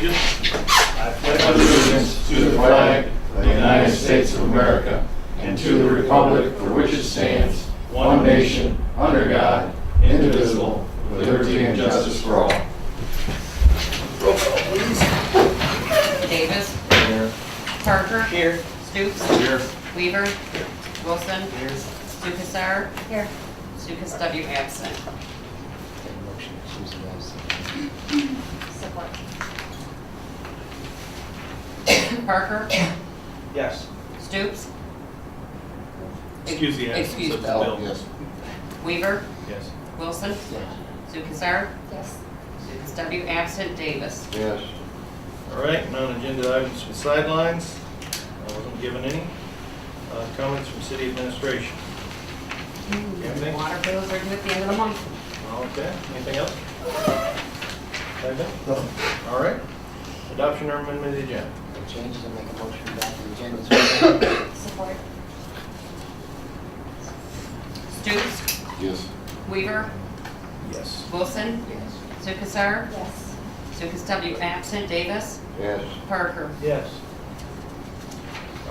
allegiance. I pledge allegiance to the flag of the United States of America and to the republic for which it stands, one nation, under God, indivisible, with liberty and justice for all. Roll call, please. Davis. Here. Parker. Here. Stoops. Here. Weaver. Wilson. Here. Sukasar. Here. Sukas W. absent. Support. Parker. Yes. Stoops. Excuse the absence Excuse of the Bill. bill. Yes. Weaver. Yes. Wilson. Sukasar. Yes. Sukas W. absent. Davis. Yes. All right, non-agenda items for sidelines. I wasn't given any. Comments from city administration. Anything? Water bills are due at the end of the month. Okay, anything else? Anything? All right. Adoption or amendment of the agenda. No changes, and make a motion back to the agenda. Support. Stoops. Yes. Weaver. Yes. Wilson. Yes. Sukasar. Yes. Sukas W. absent. Davis. Yes. Parker. Yes.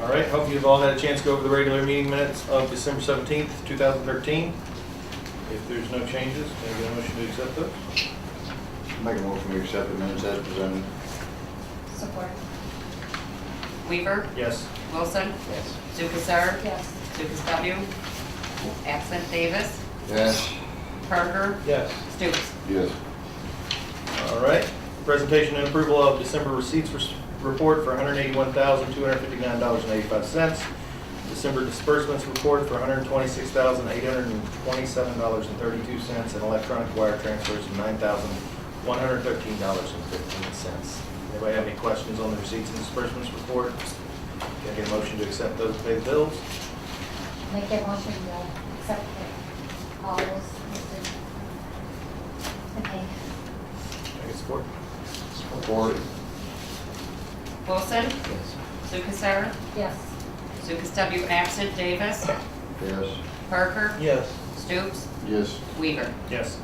All right, hope you've all had a chance to go over the regular meeting minutes of December 17th, 2013. If there's no changes, can I get a motion to accept those? Make a motion to accept the minutes as presented. Support. Weaver. Yes. Wilson. Yes. Sukasar. Yes. Sukas W. absent. Davis. Yes. Parker. Yes. Stoops. Yes. All right, presentation and approval of December receipts report for $181,259.85. December disbursements report for $126,827.32, and electronic wire transfers of $9,113.15. Anybody have any questions on the receipts and disbursements report? Can I get a motion to accept those paid bills? Make a motion to accept all those listed. Okay. Can I get support? Support. Wilson. Yes. Sukasar. Yes. Sukas W. absent. Davis. Yes. Parker. Yes. Stoops. Yes. Weaver. Yes.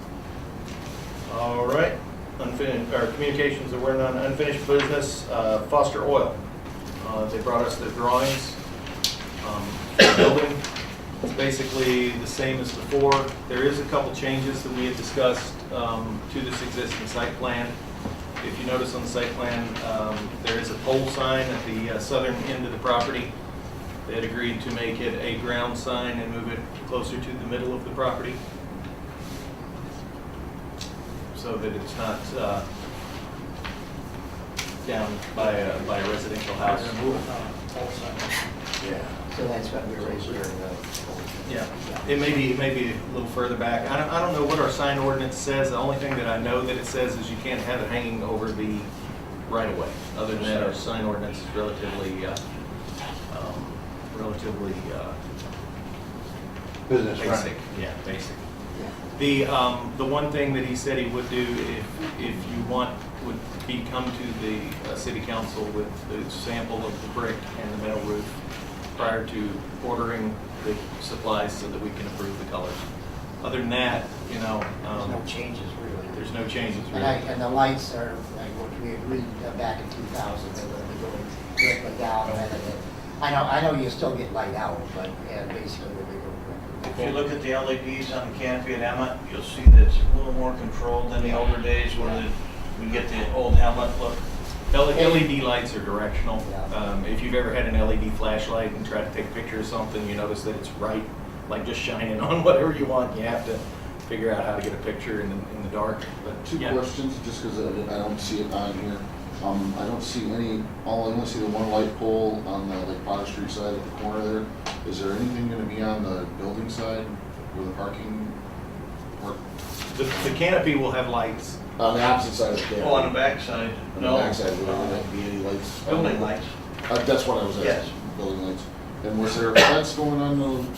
All right, communications, there were none. Unfinished business, Foster Oil. They brought us their drawings for the building. It's basically the same as before. There is a couple changes that we had discussed to this existing site plan. If you notice on the site plan, there is a pole sign at the southern end of the property. They had agreed to make it a ground sign and move it closer to the middle of the property, so that it's not down by a residential house. Yeah. So that's what we raised during the. Yeah, it may be a little further back. I don't know what our sign ordinance says. The only thing that I know that it says is you can't have it hanging over the right of way. Other than that, our sign ordinance is relatively Business basic. friendly. Yeah, basic. Yeah. The one thing that he said he would do if you want would be come to the city council with the sample of the brick and the metal roof prior to ordering the supplies so that we can approve the colors. Other than that, There's no changes really. there's no changes really. And the lights are, like what we agreed back in 2000, they were going directly down rather than, I know you still get light out, but yeah, basically they go. If you look at the LEDs on the canopy at Emmett, you'll see that it's a little more controlled than the older days where we get the old helmet look. LED lights are directional. Yeah. If you've ever had an LED flashlight and tried to take a picture of something, you notice that it's bright, like just shining on whatever you want. You have to figure out how to get a picture in the dark. But Two yeah. questions, just because I don't see it on here. I don't see any, I only see the one light pole on the like Potter Street side at the corner there. Is there anything gonna be on the building side where the parking, The canopy will have lights. on the opposite side of the canopy? Oh, on the back side, On the no. backside, will there not be any lights? Building lights. That's what I was asking. Yes. Building lights. And was there a fence going on over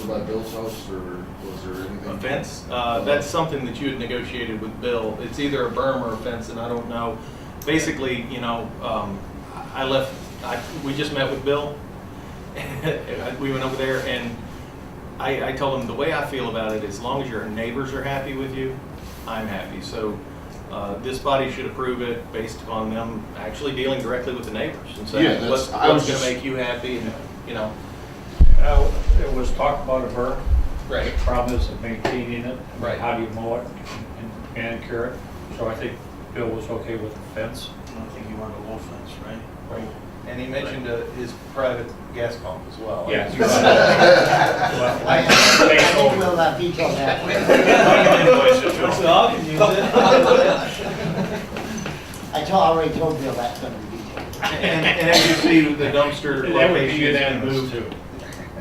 by Bill's house, or was there anything? A fence, that's something that you had negotiated with Bill. It's either a berm or a fence, and I don't know. Basically, we just met with Bill. We went over there, and I told him the way I feel about it, as long as your neighbors are happy with you, I'm happy. So This body should approve it based upon them actually dealing directly with the neighbors and Yeah, saying, that's- what's I was gonna just- make you happy, and, you know. It was talked about a berm. Right. The problem is maintaining it. Right. How do you mow it and manicure it? So I think Bill was okay with the fence. I don't think you want a low fence, right? Right. And he mentioned his private gas pump as well. Yeah. I think we'll veto that. We can invoice it to them. all can use I already told Bill that's gonna be vetoed. And as you see, the dumpster That would be location has been unanimous moved. too.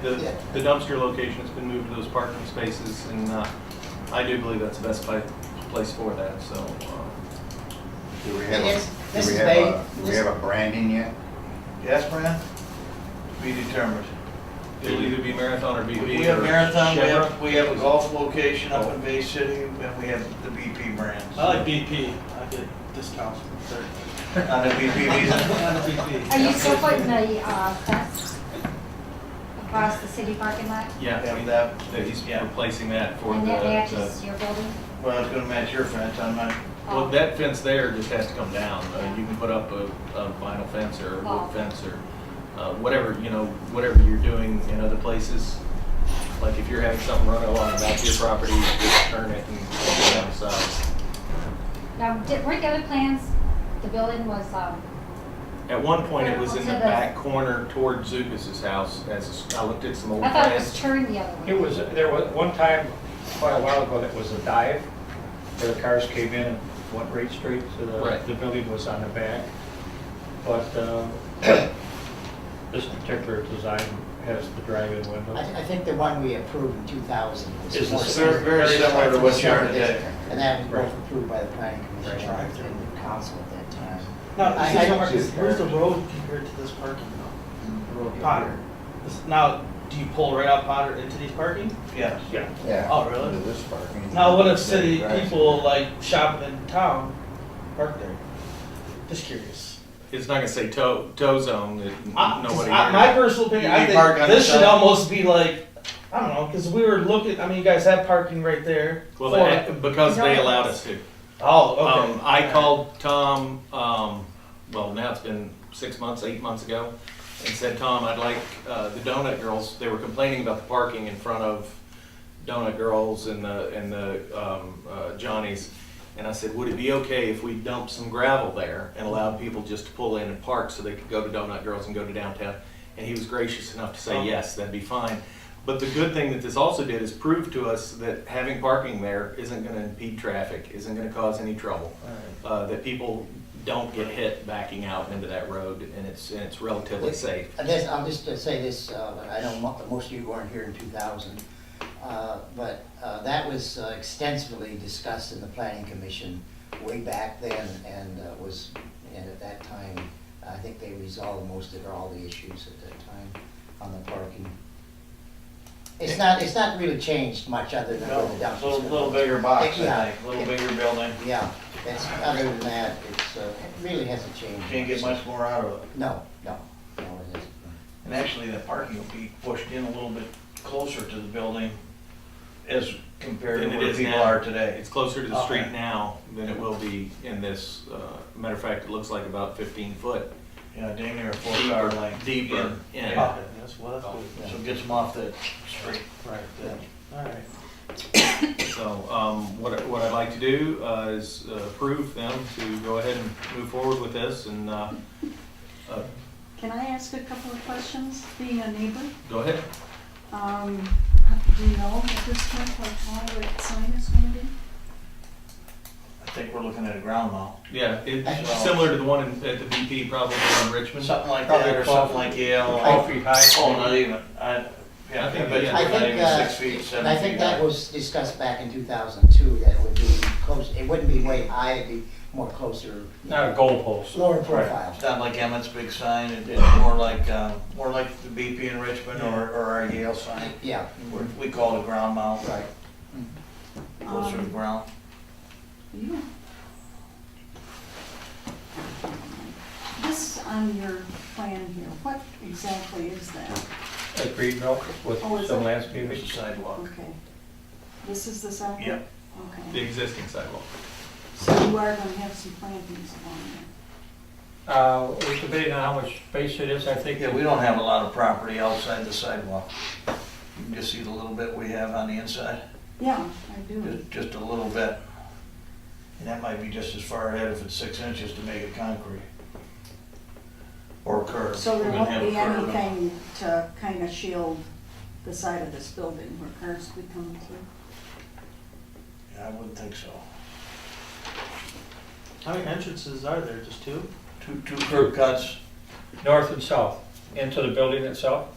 The dumpster location has been moved to those parking spaces, and I do believe that's the best place for that, so. Do we This is vague. have a branding yet? Gas brand? To be determined. It'll either be Marathon or BP. We have or Marathon, Chevron. we have a golf location up in Bay City, and we have the BP brands. I like BP. I get discounts from there. On the BP visa? On the BP. Are you still putting the fence across the city parking lot? Yeah, Yeah, that he's yeah. replacing that for And that the, matches your building? Well, it's gonna match your fence, I'm not, well, that fence there just has to come down. You can put up a vinyl fence or a Oh. wood fence or whatever, whatever you're doing in other places. Like if you're having something run along the back of your property, you just turn it and go down the side. Now, weren't the other plans, the building was, At one point, it was in the To the- back corner toward Zukas's house, I looked at some old I thought it was plans. turned the other way. It was, there was one time, quite a while ago, that was a dive, where the cars came in and went right straight to Right. the building was on the back. But this particular design has the drive-in window. I think the one we approved in 2000 was Is more the very, very similar to what you're similar today. this, and that was Right. both approved by the planning commission Right. and the council at that time. Now, I don't see where's the road compared to this parking now? Potter. Now, do you pull right out Potter into these parking? yes. Yeah. Yeah. Oh, really? Into this parking. Now, what if city people like shopping in town park there? Just curious. It's not gonna say tow zone, nobody. My personal opinion, I You park think on this the should side. almost be like, I don't know, because we were looking, I mean, you guys have parking right there. Well, For- because they allowed us to. Oh, okay. I called Tom, well, now it's been 6 months, 8 months ago, and said, Tom, I'd like, the Donut Girls, they were complaining about the parking in front of Donut Girls and the Johnny's. And I said, would it be okay if we dumped some gravel there and allowed people just to pull in and park so they could go to Donut Girls and go to downtown? And he was gracious enough to say, yes, that'd be fine. But the good thing that this also did is prove to us that having parking there isn't gonna impede traffic, isn't gonna cause any trouble. That people don't get hit backing out into that road, and it's relatively safe. I'll just say this, I know most of you weren't here in 2000, but that was extensively discussed in the planning commission way back then, and at that time, I think they resolved most of all the issues at that time on the parking. It's not really changed much other than No, where the it's dumpsters. a little bigger box, Yeah. I think, a little bigger building. Yeah, other than that, it really hasn't changed. Can't get much more out of it. No, it isn't. And actually, the parking will be pushed in a little bit closer to the building as compared to Than it where is people now. are today. It's closer to the street Okay. now than it will be in this. Matter of fact, it looks like about 15 foot Yeah, dang near a 4-car length. deeper in. Okay, that's good. So it gets them off the street. Right, good. All right. So what I'd like to do is approve them to go ahead and move forward with this, and Can I ask a couple of questions, being a neighbor? go ahead. Do you know at this point how tall that sign is gonna be? I think we're looking at a ground mount. Yeah, it's similar to the one at the BP, probably in Richmond. Something like Probably that, or 12 something like Yale. 12 feet high. Oh, not even, yeah, I think I bet yeah. you're I not think, even 6 feet, 7 feet. and I think that high. was discussed back in 2002, that it would be close, it wouldn't be way high, it'd be more closer, Not a goalpost. lower profile. It's not like Emmett's big sign, it's more like the BP in Richmond or our Yale sign. Yeah, We call it a ground mount, right. closer to the ground. Yeah. This on your plan here, what exactly is that? A green belt with Oh, is some it? landscaping. There's a sidewalk. Okay. This is the sidewalk? Yep. The Okay. existing sidewalk. So you are gonna have some plantings along there. We're debating on how much space it is, I think. Yeah, we don't have a lot of property outside the sidewalk. You can just see the little bit we have on the inside, Yeah, I do. just a little bit. And that might be just as far ahead if it's 6 inches to make it concrete. Or curb. So there We're won't gonna have be a curb. anything to kind of shield the side of this building where cars could come through? Yeah, I wouldn't think so. How many entrances are there? Just two? Two curb cuts. North and south, into the building itself.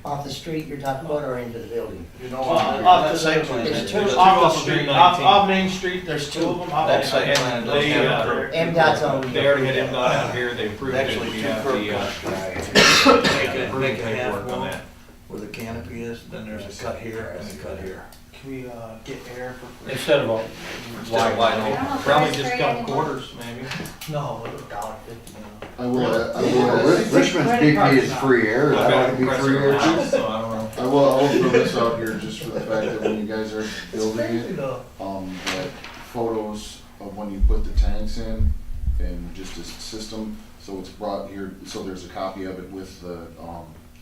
Off the street you're talking about or into the building? You know, Off that the site plan. There's two does- Off the of street, Route off 19. Main Street, there's two of them. off That Main site Street. plan does They, have a uh, curb. MDOT's own. They already had MDOT out here, they approved it, Actually, we two have curb the, cuts. make it half half on more. that. Where the canopy is, then there's a cut here and a cut here. Can we get air for free? Instead of a Instead of wide I don't open. know if Probably there's just free couple anymore. quarters, maybe. No, $1.50 now. I will, Richmond's BP is free air, that ought to be free air too. So I don't know. I will throw this out here just for the fact that when you guys are building Crazy it, though. that photos of when you put the tanks in and just a system, so it's brought here, so there's a copy of it with the,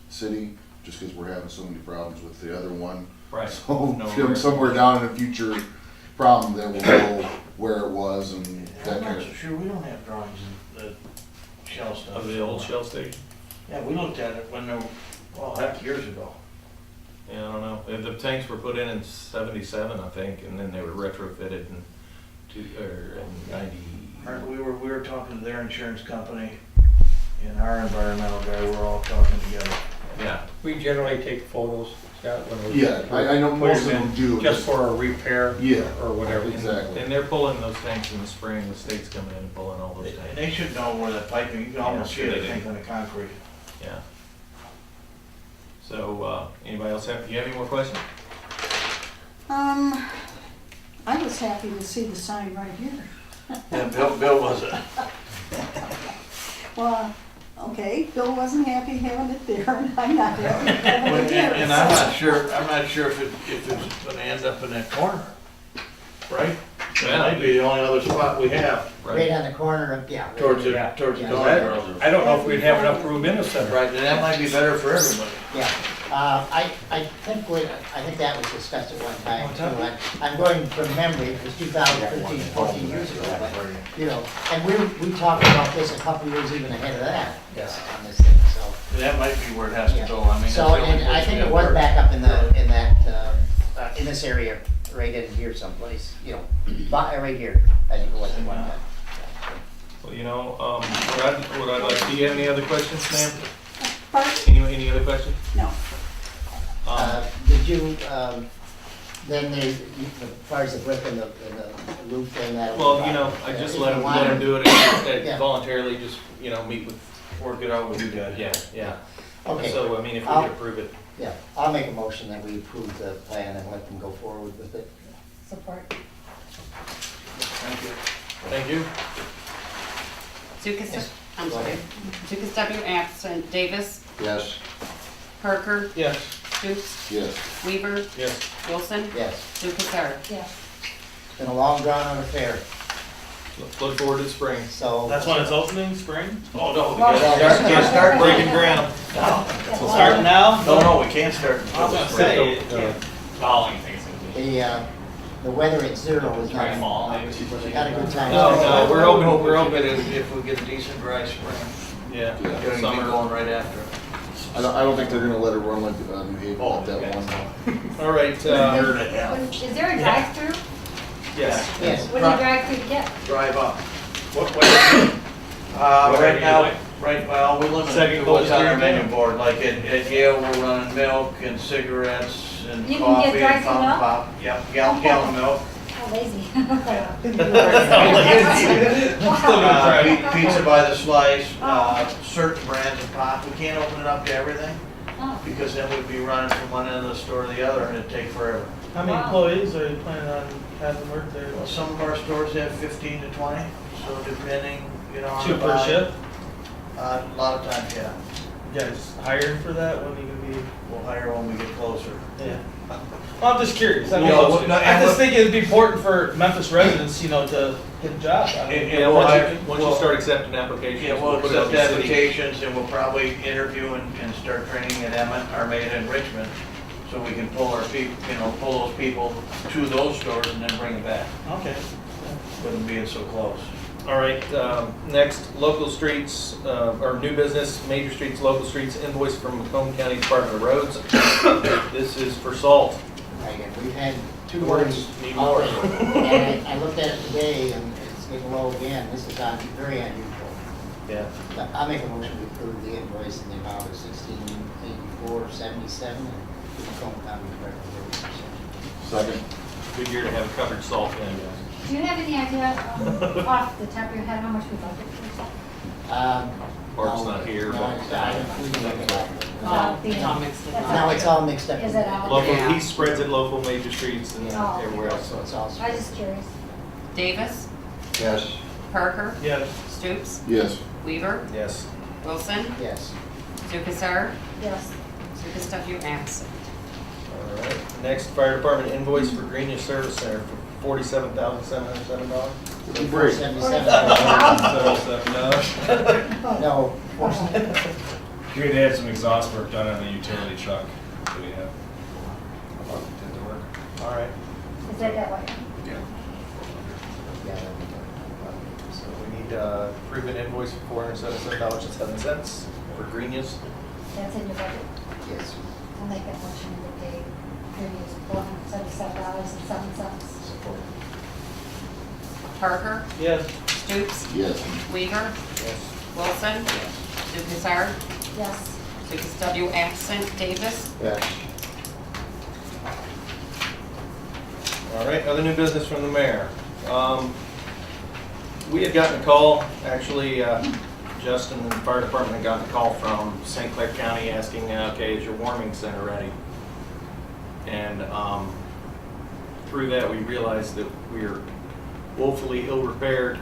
city, just because we're having so many problems with the other one. Right. So, No, if I'm we're- somewhere down in a future problem, then we'll know where it was and that I'm kind not of. so sure, we don't have drawings of the shell stuff. Of the old Shell station? Yeah, we looked at it when they were, well, heck, years ago. Yeah, I don't know. The tanks were put in '77, I think, and then they were retrofitted in 90. We were talking to their insurance company and our environmental guy, we're all talking together. Yeah. We generally take photos, Scott, when we. Yeah, I know put most of them in them do. Just for a repair. Yeah, Or whatever. exactly. And they're pulling those tanks in the spring, the state's coming in and pulling all those And tanks. they should know where that piping, you can almost see sure it, I they think, do. on the concrete. Yeah. So, anybody else have, you have any more questions? I was happy to see the sign right here. Yeah, Bill wasn't. Well, okay, Bill wasn't happy having it there, and I'm not happy having it there. And I'm not sure if it's gonna end up in that corner, right? That might be the only other spot we have, Right on the corner of, yeah. right towards here. the, towards the Yeah. dog. I don't know if we'd have enough room in the center. Right, and that might be better for everybody. Yeah, I think that was discussed at one time One too. time? I'm going from memory, it was 2013, 14 years ago, but, you know, and we talked about this a couple years even ahead of that. Yes. On this thing, so. That might be where it has to Yeah. go, I mean. that's So, the only and I place think we it have was park. back up in this area, right in here someplace, you know, right here, I think it was at one time. Well, you know, what I'd like, do you have any other questions, ma'am? Pardon? Any other questions? No. Did you, then as far as the brick and the roof thing, that. Well, you know, I just let them do it Yeah. voluntarily, just, you know, work it out with you guys. Yeah, yeah. Okay, So, I mean, if we I'll- could approve it. yeah, I'll make a motion that we approve the plan and let them go forward with it. Support. Thank you. Thank you. Dukas, Yes. I'm Go sorry. ahead. Dukas W. absent. Davis, Yes. Parker, Yes. Fuchs, Yes. Weaver, Yes. Wilson, Yes, Dukas R. Yes. it's been a long drawn out affair, Look forward to spring. so. That's when it's opening, spring? Oh, no, we Well, can't start Breaking ground. So starting now? No, we can't start. I was gonna say, The weather at 0 is not. Not a good time. No, we're hoping- We're hoping if we get a decent dry spring, Yeah. it's gonna be Summer. going right after. I don't think they're gonna let it run like New Haven at that one. All right, Is there a drive-through? yes. Yes, What do you drive through to get? Drive up. What way? Right now, well, we limit it Second to what's closest on our street. menu board, like at Yale, we're running milk and cigarettes and You can get coffee and drive-through fountain milk? pop. Yep, gallon milk. How lazy. Pizza by the slice, certain brands of pop. We can't open it up to everything, Oh, because then we'd be running from one end of the store to the other, and it'd take forever. How many employees are you planning on having work there? Well, some of our stores have 15 to 20, so depending, you know, on Two the per volume. shift? A lot of times, yeah. You guys hiring for that? When are you gonna be? We'll hire when we get closer. Yeah. Well, I'm just curious. I mean, Well, no, I just think it'd be important for Memphis residents, you know, to get a job. I mean, And Yeah, we'll hire- once you we'll- start accepting applications. Yeah, we'll put it on accept the city. applications and we'll probably interview and start training at Emmett, Armada and Richmond. So we can pull our people, pull those people to those stores and then bring them back. Okay. Wouldn't be so close. All right, next, local streets, or new business, major streets, local streets, invoice from Macomb County Department of Roads. This is for salt. Right, and we've had two Need words. more. And I looked at it today, and it's getting low again. This is very unusual. Yeah. But I'll make a motion to approve the invoice in the amount of $1684.77 and Macomb County Department of Roads. Second. Good year to have covered salt in. Do you have any idea, off the top of your head, how much we budget for that? Bart's not here, No, but- it's not. We can look it up. It's all mixed in. That's No, it's all mixed up. Is it all? Local, Yeah. he spreads it local major streets and then Oh. everywhere else. So it's all. I was just curious. Davis, Yes. Parker, Yeah. Stoops, Yes. Weaver, Yes. Wilson, Yes. Lukasar, Yes. Lucas W. absent. All right, next, fire department invoice for Greenish Service Center for $47,707. Break. 77. No. We had had some exhaust work done on the utility truck that we have. Did the work. All right, Is that way? Yeah. so we need to approve an invoice for $477.07 for Greenish. That's in your budget. Yes. I'll make that motion to pay previous $477.07. Support. Parker, Yes. Stoops, Yes. Weaver, Yes. Wilson, Lukasar, Yes. Lucas W. absent. Davis, Yes. All right, other new business from the mayor. We had gotten a call, actually, Justin and the fire department had gotten a call from St. Clair County asking, okay, is your warming center ready? And through that, we realized that we are woefully ill-prepared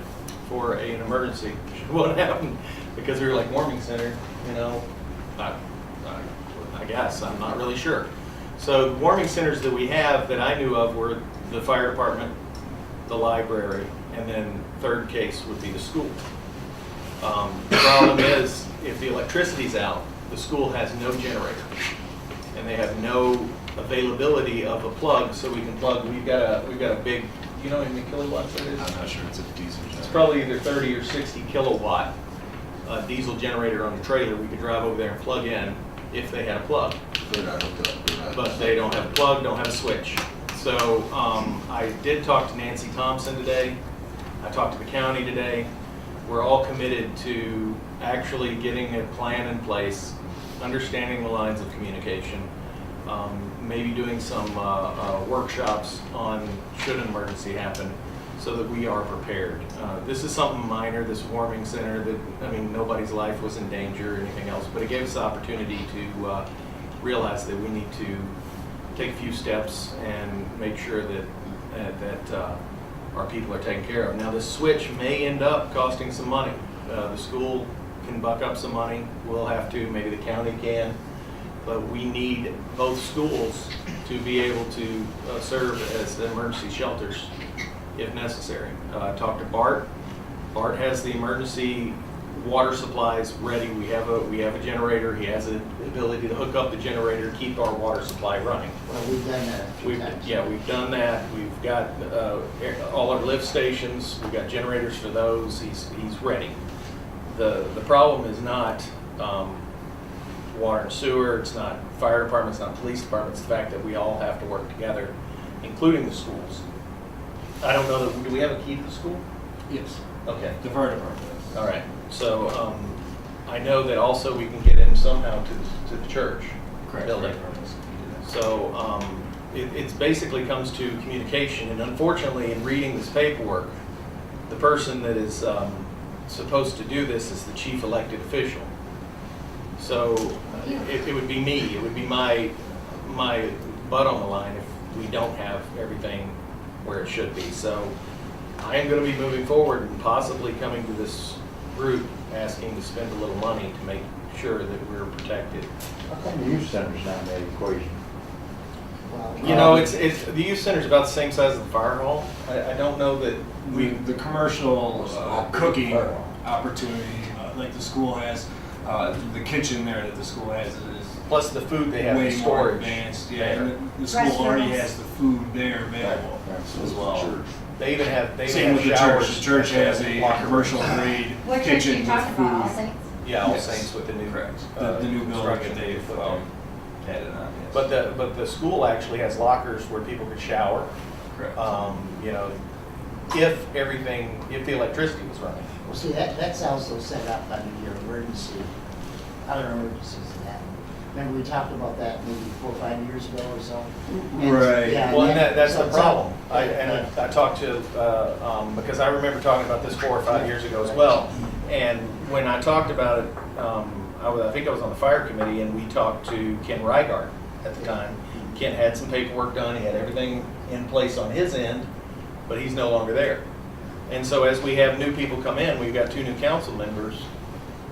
for an emergency, should one happen, because we were like, warming center, you know, I guess, I'm not really sure. So the warming centers that we have that I knew of were the fire department, the library, and then third case would be the school. The problem is, if the electricity's out, the school has no generator, and they have no availability of a plug, so we can plug. We've got a big, you know how many kilowatts it is? I'm not sure, it's a diesel It's generator. probably either 30 or 60 kilowatt diesel generator on the trailer. We could drive over there and plug in if they had a plug. They're not hooked up. They're not. But they don't have a plug, don't have a switch. So I did talk to Nancy Thompson today. I talked to the county today. We're all committed to actually getting a plan in place, understanding the lines of communication, maybe doing some workshops on should an emergency happen so that we are prepared. This is something minor, this warming center, that, I mean, nobody's life was in danger or anything else, but it gave us the opportunity to realize that we need to take a few steps and make sure that our people are taken care of. Now, the switch may end up costing some money. The school can buck up some money. We'll have to, maybe the county can, but we need both schools to be able to serve as emergency shelters if necessary. I talked to Bart. Bart has the emergency water supplies ready. We have a generator. He has the ability to hook up the generator, keep our water supply running. Well, we've done that a few times. We've done that. We've got all our lift stations. We've got generators for those. He's ready. The problem is not water and sewer. It's not fire department. It's not police department. It's the fact that we all have to work together, including the schools. I don't know that, do we have a key to the school? Yes. Okay. The fire department does. All right. So I know that also we can get in somehow to the church building. So it basically comes to communication, and unfortunately, in reading this paperwork, the person that is supposed to do this is the chief elected official. So it would be me. It would be my butt on the line if we don't have everything where it should be. So I am going to be moving forward and possibly coming to this group asking to spend a little money to make sure that we're protected. How come the youth center's not in that equation? You know, it's the youth center's about the same size as the fire hall. I don't know that The commercial cooking opportunity, like the school has, the kitchen there that the school has is plus the food they have in way more storage. advanced. Yeah, there. and the school already Restaurants. has the food there available So as it's well. church. They even have Same with the showers. church. The church has a locker rooms. commercial grade What church are kitchen you with talking about, All food. Saints? Yeah, All Yes. Saints with the new Correct. The new building that construction they've put there. added on. Yes. But the school actually has lockers where people could shower. Correct. You know, if the electricity was running. Well, see, that's also set up under your other emergencies that happen. Remember, we talked about that maybe 4 or 5 years ago or so? And- Right. yeah, Well, and that's so the it's up. problem. I talked to, because I remember talking about this 4 or 5 years ago as well. And when I talked about it, I think I was on the fire committee, and we talked to Ken Reigart at the time. Ken had some paperwork done, he had everything in place on his end, but he's no longer there. And so as we have new people come in, we've got 2 new council members,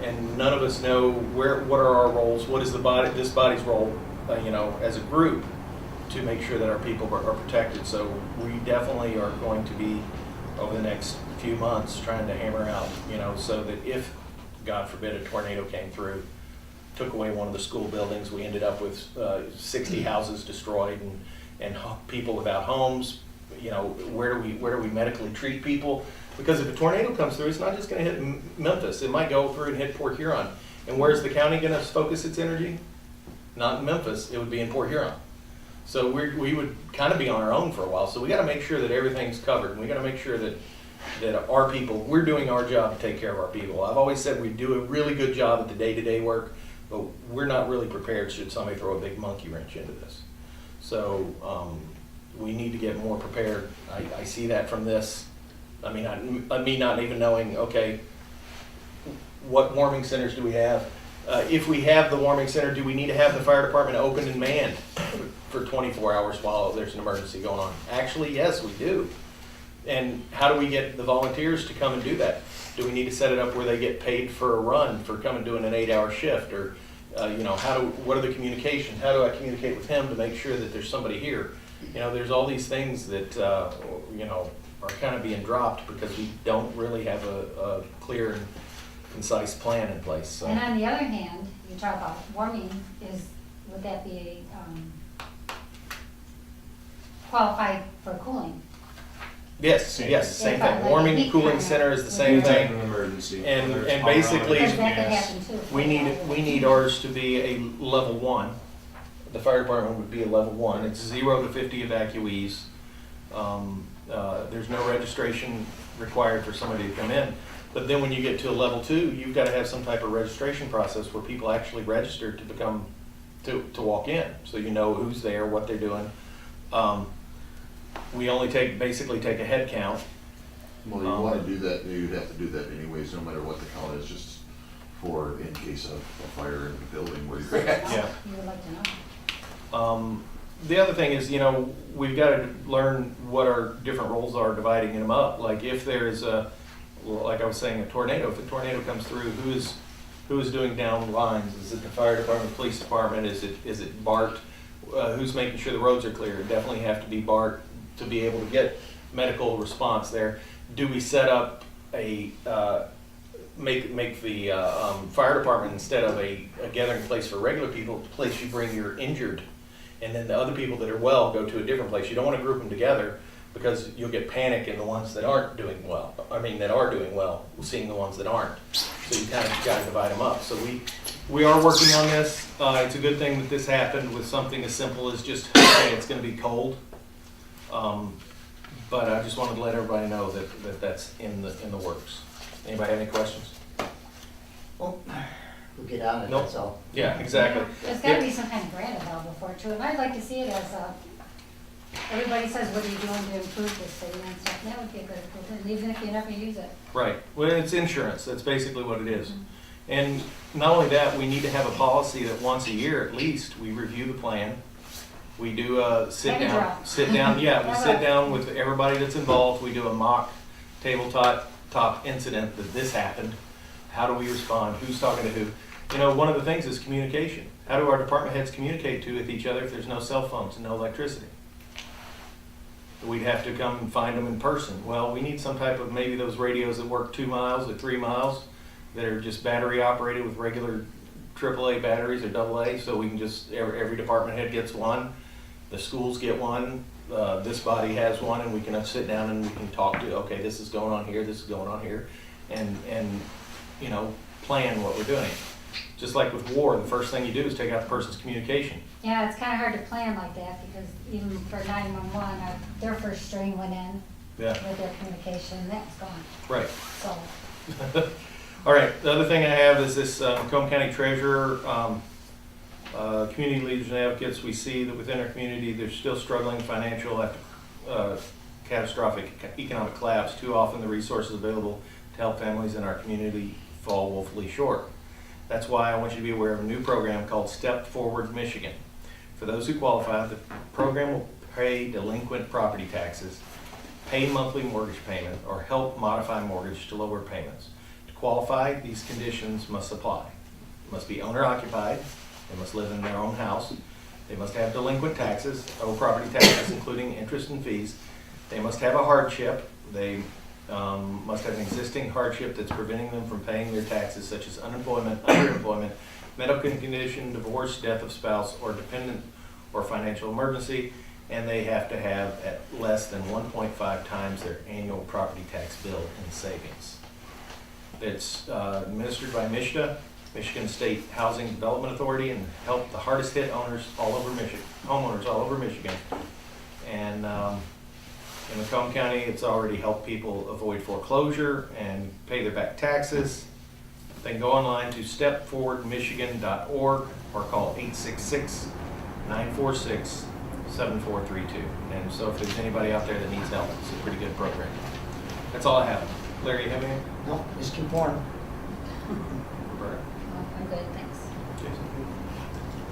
and none of us know what are our roles, what is this body's role, as a group, to make sure that our people are protected. So we definitely are going to be, over the next few months, trying to hammer out, so that if, God forbid, a tornado came through, took away one of the school buildings, we ended up with 60 houses destroyed and people without homes. Where do we medically treat people? Because if a tornado comes through, it's not just going to hit Memphis. It might go through and hit Port Huron. And where's the county going to focus its energy? Not in Memphis. It would be in Port Huron. So we would kind of be on our own for a while. So we got to make sure that everything's covered. And we got to make sure that our people, we're doing our job to take care of our people. I've always said we do a really good job at the day-to-day work, but we're not really prepared should somebody throw a big monkey wrench into this. So we need to get more prepared. I see that from this. I mean, me not even knowing, okay, what warming centers do we have? If we have the warming center, do we need to have the fire department open and manned for 24 hours while there's an emergency going on? Actually, yes, we do. And how do we get the volunteers to come and do that? Do we need to set it up where they get paid for a run for coming doing an 8-hour shift? Or, what are the communications? How do I communicate with him to make sure that there's somebody here? There's all these things that, are kind of being dropped because we don't really have a clear and concise plan in place. So. And on the other hand, you talk about warming, would that be qualified for cooling? Yes, Same yes, thing. same If I thing. like Warming, heat cooling pump. center is the same Any type thing. of emergency. And- whether it's and power basically- outage, Because that could gas. happen too. We need ours to be a level 1. The fire department would be a level 1. It's 0 to 50 evacuees. There's no registration required for somebody to come in. But then when you get to a level 2, you've got to have some type of registration process where people actually register to walk in. So you know who's there, what they're doing. We only basically take a head count. Well, you want to do that, you'd have to do that anyways, no matter what the count is, just for in case of a fire in the building where you're. Yeah. You would like to know. The other thing is, we've got to learn what our different roles are, dividing them up. Like if there's like I was saying, a tornado. If a tornado comes through, who is doing down lines? Is it the fire department, police department? Is it BART? Who's making sure the roads are clear? It definitely have to be BART to be able to get medical response there. Do we set up a make the fire department, instead of a gathering place for regular people, a place you bring your injured, and then the other people that are well go to a different place? You don't want to group them together because you'll get panic in the ones that aren't doing well. That are doing well, seeing the ones that aren't. So you kind of got to divide them up. So we are working on this. It's a good thing that this happened with something as simple as just, okay, it's going to be cold. But I just wanted to let everybody know that that's in the works. Anybody have any questions? We'll get on it, Nope. that's all. Yeah, exactly. There's gotta be some kind of grant available for it too, and I'd like to see it as everybody says, what are you doing to improve this city and stuff, that would be a good improvement, even if you never use it. Right. Well, it's insurance. That's basically what it is. And not only that, we need to have a policy that once a year at least, we review the plan. We do a sit down, yeah, we sit down with everybody that's involved. We do a mock tabletop incident that this happened. How do we respond? Who's talking to who? You know, one of the things is communication. How do our department heads communicate with each other if there's no cell phones and no electricity? We'd have to come and find them in person. Well, we need some type of, maybe those radios that work 2 miles or 3 miles that are just battery operated with regular AAA batteries or AA, so we can just, every department head gets one, the schools get one, this body has one, and we can sit down and we can talk to, okay, this is going on here, this is going on here, and you know, plan what we're doing. Just like with war, the first thing you do is take out the person's communication. Yeah, it's kind of hard to plan like that because even for 911, their first string went in Yeah. with their communication, and that was gone. Right. So, All right, the other thing I have is this Macomb County Treasurer, community leaders and advocates. We see that within our community, they're still struggling financial after catastrophic economic collapse. Too often the resources available to help families in our community fall woefully short. That's why I want you to be aware of a new program called Step Forward Michigan. For those who qualify, the program will pay delinquent property taxes, pay monthly mortgage payment, or help modify mortgage to lower payments. To qualify, these conditions must apply. They must be owner occupied, they must live in their own house, they must have delinquent taxes, owe property taxes including interest and fees, they must have a hardship, they must have an existing hardship that's preventing them from paying their taxes, such as unemployment, underemployment, medical condition, divorce, death of spouse, or dependent, or financial emergency, and they have to have at less than 1.5 times their annual property tax bill in savings. It's administered by MISHDA, Michigan State Housing Development Authority, and help the hardest hit owners all over Michigan, homeowners all over Michigan. And in Macomb County, it's already helped people avoid foreclosure and pay their back taxes. They can go online to stepforwardmichigan.org or call 866-946-7432. And so if there's anybody out there that needs help, it's a pretty good program. That's all I have. Larry, you have anything? No, just keep warm. Roberta? I'm good, thanks. Jason?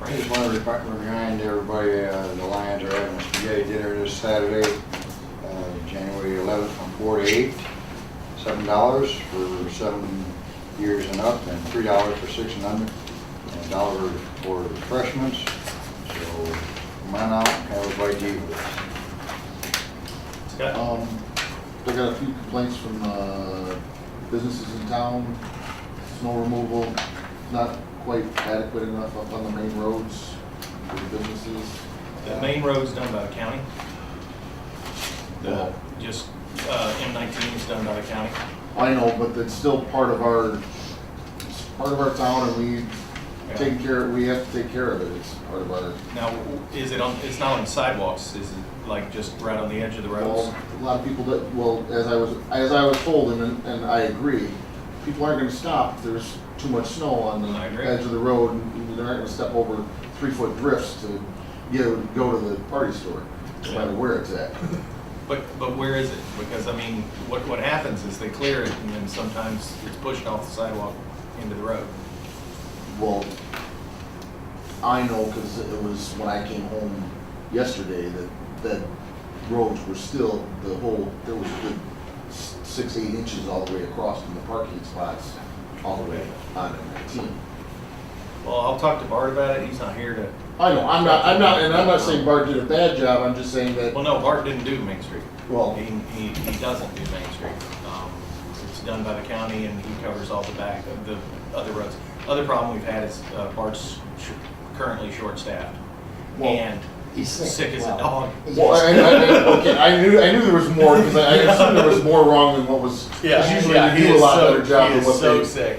I just want to remind everybody, the Lions are having a spaghetti dinner this Saturday, January 11th from 4 to 8, $7 for 7 years and up, and $3 for 6 and under, and $1 for refreshments. So come on out and have a bite to eat with us. Scott? I got a few complaints from businesses in town. Snow removal, not quite adequate enough up on the main roads for the businesses. The main road's done by the county. Well, Just M19 is done by the county. I know, but it's still part of our town, and we we have to take care of it. It's part of our. Now, is it on, it's not on the sidewalks, is it like just right on the edge of the roads? Well, a lot of people that, well, as I was told, and I agree, people aren't gonna stop if there's too much snow on the I agree. edge of the road, and they're not gonna step over 3-foot drifts to go to the party store, no matter where it's at. But where is it? Because, I mean, what happens is they clear it and then sometimes it's pushed off the sidewalk into the road. Well, I know, because it was when I came home yesterday, that roads were still, there was a good 6-8 inches all the way across from the parking spots, all the way on M19. Well, I'll talk to Bart about it, he's not here to, I know, I'm not saying Bart did a bad job, I'm just saying that, well, no, Bart didn't do Main Street. well, He doesn't do Main Street. It's done by the county and he covers all the back of the other roads. Other problem we've had is Bart's currently short-staffed. Well, And he's sick as a dog. well, okay, I knew there was more, because I assumed there was more wrong than what was, because usually they do a lot better job than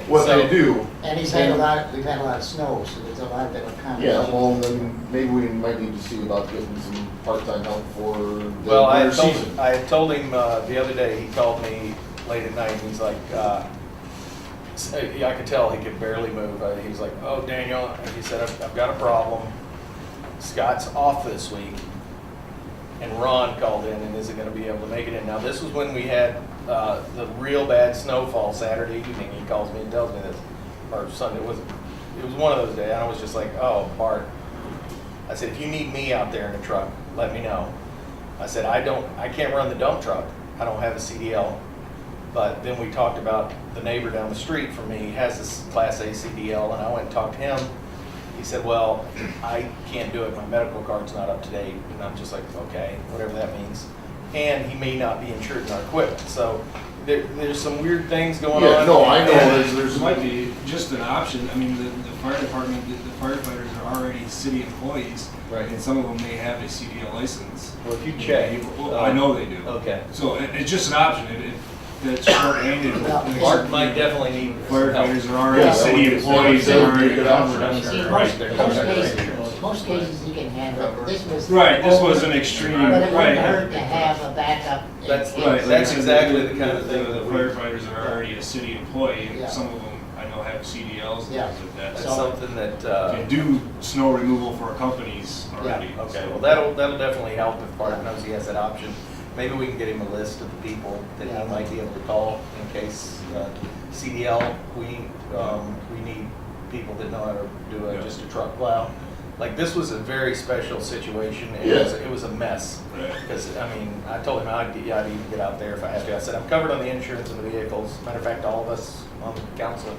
what they do. And we've had a lot of snow, so there's a lot that would kind of. Yeah, well, then maybe we might need to see about getting some part-time help for the Well, I winter season. had told him the other day, he called me late at night, and he's like, I could tell he could barely move. He was like, oh, Daniel, he said, I've got a problem. Scott's off this week, and Ron called in and isn't going to be able to make it in. Now, this was when we had the real bad snowfall Saturday evening. He calls me and tells me this, or Sunday. It was one of those days, and I was just like, oh, Bart. I said, if you need me out there in the truck, let me know. I said, I can't run the dump truck. I don't have a CDL But then we talked about the neighbor down the street from me has this Class A CDL, and I went and talked to him. He said, well, I can't do it, my medical card's not up to date. And I'm just like, okay, whatever that means. And he may not be insured in our equipment. So there's some weird things going Yeah, on. no, I know, There there's, might be just an option. I mean, the fire department, the firefighters are already city employees. Right. And some of them may have a CDL license. Well, if you check. Well, I know they do. Okay. So it's just an option. That's short-handed. Mark might definitely need some help. Firefighters are already Yeah, city that would- employees. that They're would be a already good covered. option. See, Right. most cases he can handle it, but this was. Right, this was an extreme, But it right. wouldn't hurt to have a backup. in That's- case. Right, like I That's said, exactly the kind of thing The that we- firefighters are already a city employee, Yeah. and some of them I know have CDLs and Yeah. things like that. That's So- something that, Can do snow removal for companies already. okay, so. well, that'll definitely help if Bart knows he has that option. Maybe we can get him a list of the people that Yeah. he might be able to call in case CDL, we need people that know how to do Yeah. just a truck plow. Like, this was a very special situation. Yeah. It was a mess. Right. Because, I mean, I told him I'd even get out there if I had to. I said, I'm covered on the insurance and the vehicles. Matter of fact, all of us on the council,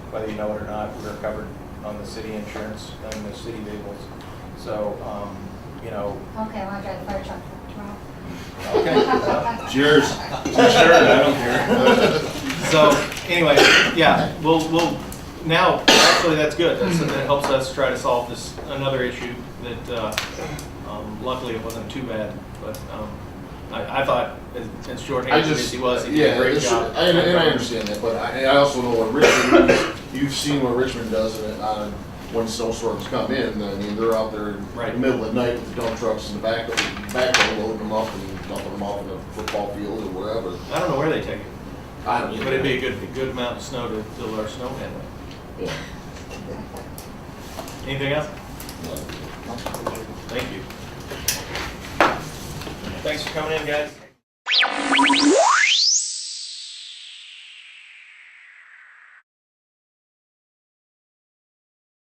whether you know it or not, we're covered on the city insurance and the city vehicles. So, you know, Okay, I want to drive the fire truck tomorrow. okay. It's yours. Sure, I don't care. So, anyway, yeah, we'll, now, actually, that's good. That helps us try to solve another issue that, luckily it wasn't too bad. But, I thought as short-handed as he was, he did a great job. And I understand that, but I also know what Richmond, you've seen what Richmond does when snowstorms come in. I mean, they're out there in Right. the middle of the night with the dump trucks in the back, loading them up and dumping them off in the football field or wherever. I don't know where they take it, I don't but it'd be a good amount of snow to build our snow handling. Yeah. Anything else? Thank you. Thanks for coming in, guys.